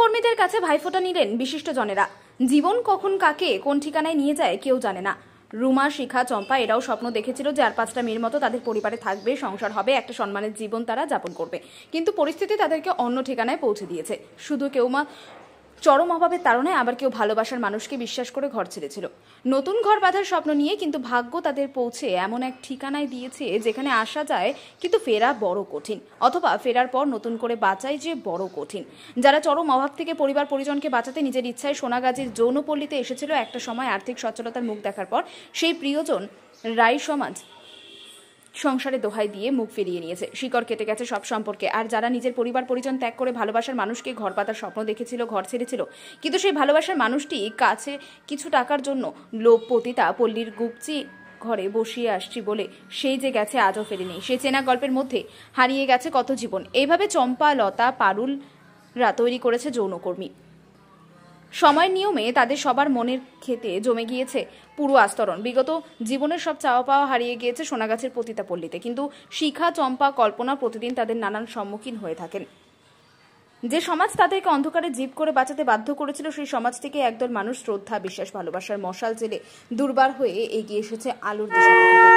যৌনকর্মীদের কাছে ভাইফোঁটা নিলেন বিশিষ্ট জনেরা। জীবন কখন কাকে কোন ঠিকানায় নিয়ে যায় কেউ জানে না। রুমা, শিখা, চম্পা এরাও স্বপ্ন দেখেছিল যে আর 5টা মেয়ের মতো তাদের পরিবারে থাকবে, সংসার হবে, একটা সম্মানের জীবন তারা যাপন করবে। কিন্তু পরিস্থিতি তাদেরকে অন্য ঠিকানায় পৌঁছে দিয়েছে। শুধু কেউ চরম অভাবের তাড়নায়, আবার কেউ ভালোবাসার মানুষকে বিশ্বাস করে ঘর ছেড়েছিল নতুন ঘর বাঁধার স্বপ্ন নিয়ে। কিন্তু ভাগ্য তাদের পৌঁছে এমন এক ঠিকানায় দিয়েছে যেখানে আসা যায় কিন্তু ফেরা বড় কঠিন, অথবা ফেরার পর নতুন করে বাঁচাই যে বড় কঠিন। যারা চরম অভাব থেকে পরিবার পরিজনকে বাঁচাতে নিজের ইচ্ছায় সোনাগাজীর যৌনপল্লীতে এসেছিল, একটা সময় আর্থিক সচ্ছলতার মুখ দেখার পর সেই প্রিয়জন রাই সমাজ সংসারে দোহাই দিয়ে মুখ ফিরিয়ে নিয়েছে। শিকড় কেটে গেছে সব সম্পর্কে। আর যারা নিজের পরিবার পরিজন ত্যাগ করে ভালোবাসার মানুষকে ঘর পাতার স্বপ্ন দেখেছিল, ঘর ছেড়েছিল, কিন্তু সেই ভালোবাসার মানুষটি কাছে কিছু টাকার জন্য লোভ পতিতা পল্লীর গুপচি ঘরে বসিয়ে আসছি বলে সেই যে গেছে আজও ফেরেনি। সেই চেনা গল্পের মধ্যে হারিয়ে গেছে কত জীবন। এইভাবে চম্পা, লতা, পারুলরা তৈরি করেছে যৌনকর্মী। সময়ের নিয়মে তাদের সবার মনের খেতে জমে গিয়েছে পুরো আস্তরণ। বিগত জীবনের সব চাওয়া পাওয়া হারিয়ে গিয়েছে সোনাগাছের পতিতা পল্লীতে। কিন্তু শিখা, চম্পা, কল্পনা প্রতিদিন তাদের নানান সম্মুখীন হয়ে থাকেন। যে সমাজ তাদেরকে অন্ধকারে জীব করে বাঁচাতে বাধ্য করেছিল, সেই সমাজ থেকে একদল মানুষ শ্রদ্ধা, বিশ্বাস, ভালোবাসার মশাল জেলে দুর্বার হয়ে এগিয়ে এসেছে আলোর দিশা দেখাতে।